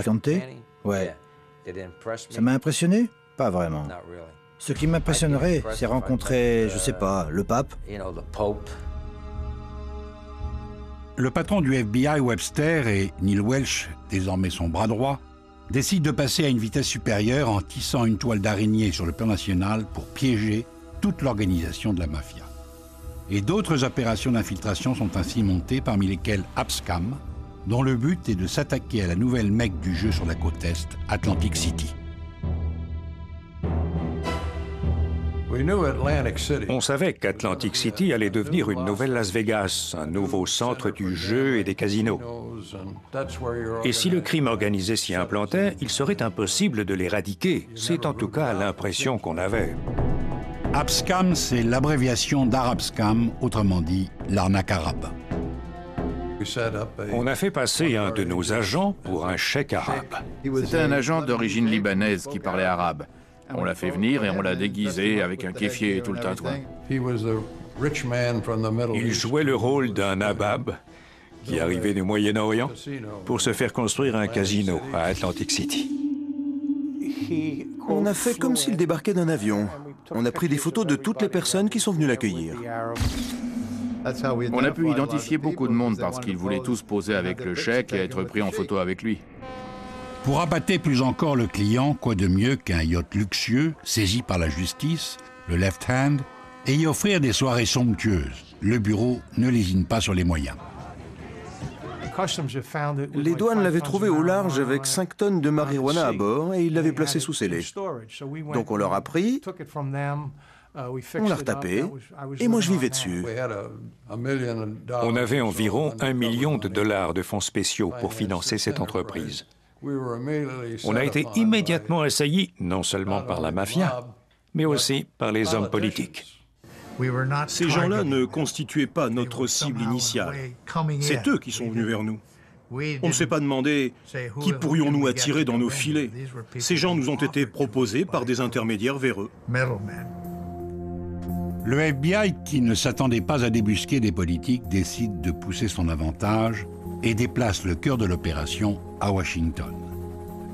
Fianté? Ouais. Ça m'a impressionné? Pas vraiment. Ce qui m'impressionnerait, c'est rencontrer, je sais pas, le pape. Le patron du FBI, Webster, et Neil Welch, désormais son bras droit, décident de passer à une vitesse supérieure en tissant une toile d'araignée sur le plan national pour piéger toute l'organisation de la mafia. Et d'autres opérations d'infiltration sont ainsi montées, parmi lesquelles Abscam, dont le but est de s'attaquer à la nouvelle Mecque du jeu sur la côte Est, Atlantic City. On savait qu'Atlantic City allait devenir une nouvelle Las Vegas, un nouveau centre du jeu et des casinos. Et si le crime organisé s'y implantait, il serait impossible de l'éradiquer. C'est en tout cas l'impression qu'on avait. Abscam, c'est l'abréviation d'Arabscam, autrement dit l'arnaque arabe. On a fait passer un de nos agents pour un chèque arabe. C'était un agent d'origine libanaise qui parlait arabe. On l'a fait venir et on l'a déguisé avec un kéfier et tout le tintouin. Il jouait le rôle d'un nabab qui arrivait du Moyen-Orient pour se faire construire un casino à Atlantic City. On a fait comme s'il débarquait d'un avion. On a pris des photos de toutes les personnes qui sont venues l'accueillir. On a pu identifier beaucoup de monde parce qu'ils voulaient tous poser avec le chèque et être pris en photo avec lui. Pour appâter plus encore le client, quoi de mieux qu'un yacht luxueux, saisi par la justice, le Left Hand, et y offrir des soirées somptueuses. Le bureau ne lésine pas sur les moyens. Les douanes l'avaient trouvé au large avec 5 tonnes de marijuana à bord et ils l'avaient placé sous scellé. Donc on leur a pris, on l'a retapé et moi je vivais dessus. On avait environ $1 million de fonds spéciaux pour financer cette entreprise. On a été immédiatement assaillis, non seulement par la mafia, mais aussi par les hommes politiques. Ces gens-là ne constituaient pas notre cible initiale. C'est eux qui sont venus vers nous. On ne s'est pas demandé qui pourrions-nous attirer dans nos filets. Ces gens nous ont été proposés par des intermédiaires véreux. Le FBI, qui ne s'attendait pas à débusquer des politiques, décide de pousser son avantage et déplace le cœur de l'opération à Washington.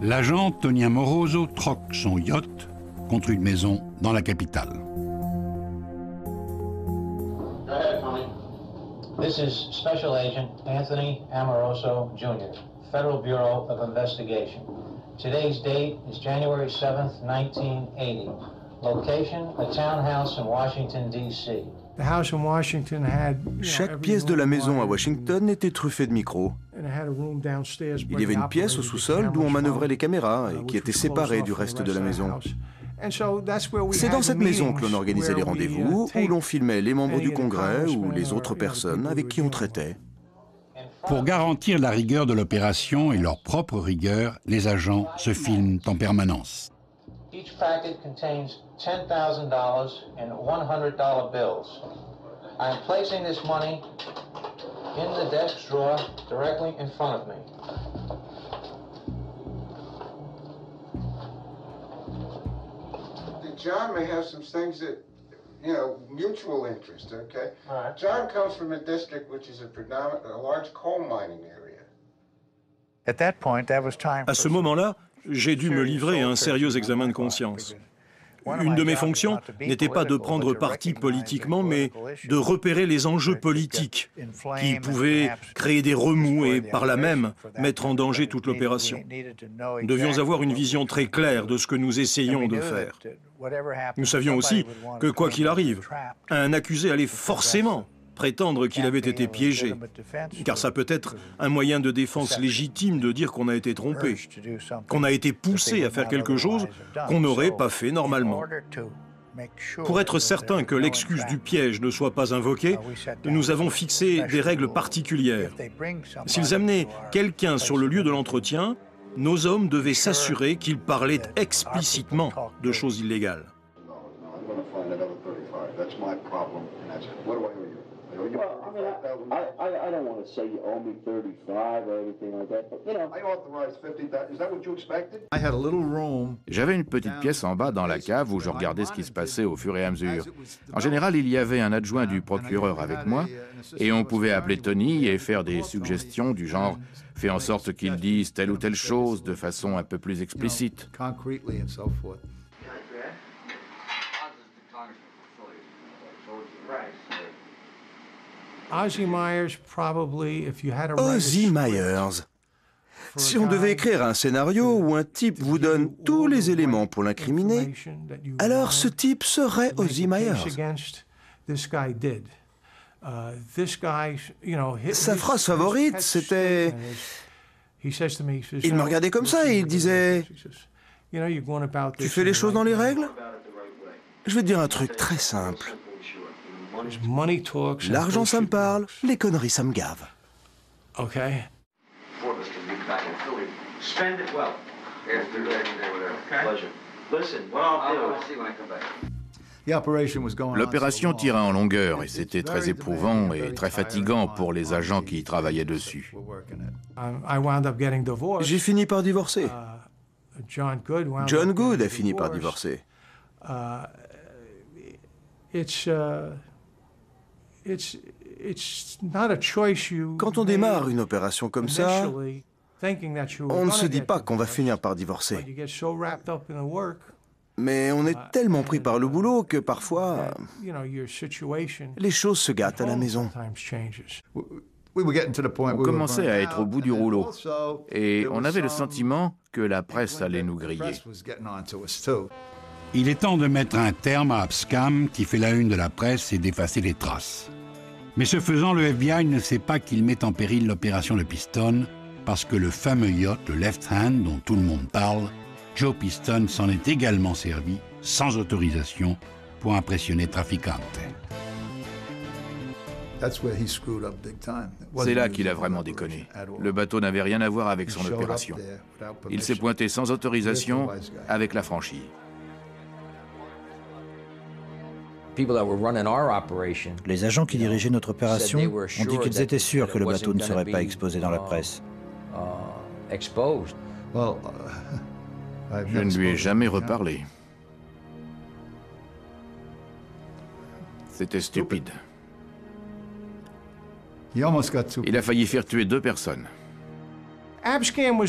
L'agent Tony Amoroso troque son yacht contre une maison dans la capitale. Go ahead, Tony. This is Special Agent Anthony Amoroso, Jr., Federal Bureau of Investigation. Today's date is January 7th, 1980. Location, a townhouse in Washington, D.C. Chaque pièce de la maison à Washington était truffée de micros. Il y avait une pièce au sous-sol d'où on manœuvrait les caméras et qui était séparée du reste de la maison. C'est dans cette maison que l'on organisait les rendez-vous, où l'on filmait les membres du Congrès ou les autres personnes avec qui on traitait. Pour garantir la rigueur de l'opération et leur propre rigueur, les agents se filment en permanence. Each packet contains $10,000 and $100 bills. I'm placing this money in the desk drawer directly in front of me. John may have some things that, mutual interest, okay? All right. John comes from a district which is a large coal mining area. À ce moment-là, j'ai dû me livrer à un sérieux examen de conscience. Une de mes fonctions n'était pas de prendre parti politiquement, mais de repérer les enjeux politiques qui pouvaient créer des remous et, par là même, mettre en danger toute l'opération. Nous devions avoir une vision très claire de ce que nous essayons de faire. Nous savions aussi que, quoi qu'il arrive, un accusé allait forcément prétendre qu'il avait été piégé, car ça peut être un moyen de défense légitime de dire qu'on a été trompé, qu'on a été poussé à faire quelque chose qu'on n'aurait pas fait normalement. Pour être certain que l'excuse du piège ne soit pas invoquée, nous avons fixé des règles particulières. S'ils amenaient quelqu'un sur le lieu de l'entretien, nos hommes devaient s'assurer qu'ils parlaient explicitement de choses illégales. Well, I mean, I don't want to say you owe me 35 or anything like that, but you know. I authorized 50,000. Is that what you expected? J'avais une petite pièce en bas dans la cave où je regardais ce qui se passait au fur et à mesure. En général, il y avait un adjoint du procureur avec moi et on pouvait appeler Tony et faire des suggestions du genre « fais en sorte qu'il dise telle ou telle chose de façon un peu plus explicite ». Ozzie Myers. Si on devait écrire un scénario où un type vous donne tous les éléments pour l'incriminer, alors ce type serait Ozzie Myers. Sa phrase favorite, c'était... Il me regardait comme ça et il disait « Tu fais les choses dans les règles ? Je vais te dire un truc très simple. L'argent, ça me parle, les conneries, ça me gave. » Okay. Spend it well. After okay. Pleasure. Listen, what I'll do is see when I come back. L'opération tirait en longueur et c'était très éprouvant et très fatigant pour les agents qui y travaillaient dessus. J'ai fini par divorcer. John Good a fini par divorcer. Quand on démarre une opération comme ça, on ne se dit pas qu'on va finir par divorcer. Mais on est tellement pris par le boulot que parfois, les choses se gâtent à la maison. On commençait à être au bout du rouleau et on avait le sentiment que la presse allait nous griller. Il est temps de mettre un terme à Abscam qui fait la une de la presse et d'effacer les traces. Mais ce faisant, le FBI ne sait pas qu'il met en péril l'opération de Piston parce que le fameux yacht, le Left Hand, dont tout le monde parle, Joe Piston s'en est également servi, sans autorisation, pour impressionner Trafficante. C'est là qu'il a vraiment déconné. Le bateau n'avait rien à voir avec son opération. Il s'est pointé sans autorisation avec la franchise. Les agents qui dirigeaient notre opération ont dit qu'ils étaient sûrs que le bateau ne serait pas exposé dans la presse. Je ne lui ai jamais reparlé. C'était stupide. Il a failli faire tuer 2 personnes. Abscam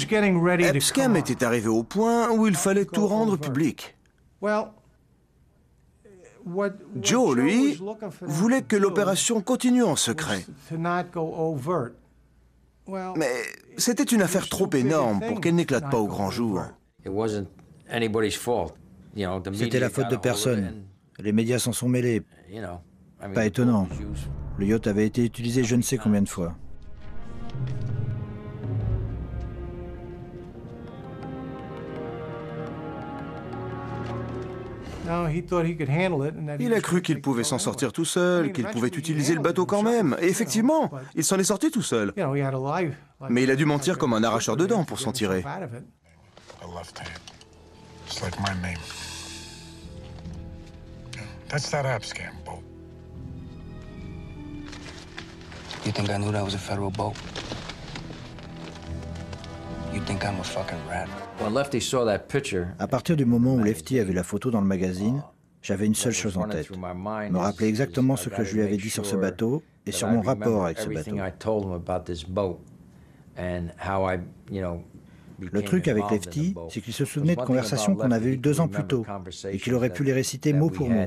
était arrivé au point où il fallait tout rendre public. Joe, lui, voulait que l'opération continue en secret. Mais c'était une affaire trop énorme pour qu'elle n'éclate pas au grand jour. C'était la faute de personne. Les médias s'en sont mêlés. Pas étonnant. Le yacht avait été utilisé je ne sais combien de fois. Il a cru qu'il pouvait s'en sortir tout seul, qu'il pouvait utiliser le bateau quand même. Et effectivement, il s'en est sorti tout seul. Mais il a dû mentir comme un arracheur de dents pour s'en tirer. You think I knew that was a federal boat? You think I'm a fucking rat? When Lefty saw that picture, à partir du moment où Lefty a vu la photo dans le magazine, j'avais une seule chose en tête, me rappeler exactement ce que je lui avais dit sur ce bateau et sur mon rapport avec ce bateau. Le truc avec Lefty, c'est qu'il se souvenait de conversations qu'on avait eues 2 ans plus tôt et qu'il aurait pu les réciter mot pour mot.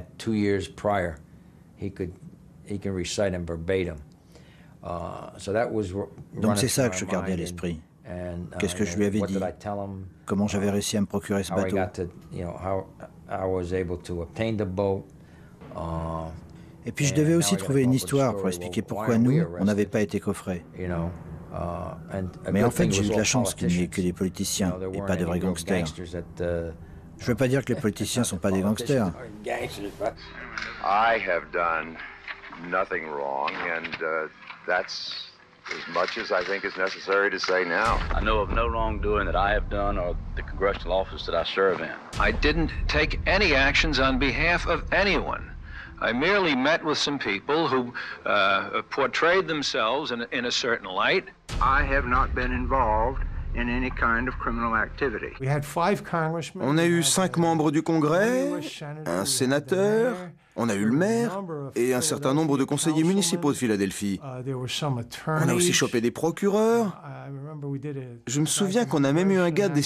Donc c'est ça que je gardais à l'esprit. Qu'est-ce que je lui avais dit? Comment j'avais réussi à me procurer ce bateau? Et puis je devais aussi trouver une histoire pour expliquer pourquoi nous, on n'avait pas été coffrés. Mais en fait, j'ai eu de la chance qu'il n'y ait que des politiciens et pas de vrais gangsters. Je veux pas dire que les politiciens sont pas des gangsters. I have done nothing wrong, and that's as much as I think is necessary to say now. I know of no wrongdoing that I have done or the congressional office that I serve in. I didn't take any actions on behalf of anyone. I merely met with some people who portrayed themselves in a certain light. I have not been involved in any kind of criminal activity. On a eu 5 membres du Congrès, un sénateur, on a eu le maire et un certain nombre de conseillers municipaux de Philadelphie. On a aussi chopé des procureurs. Je me souviens qu'on a même eu un gars des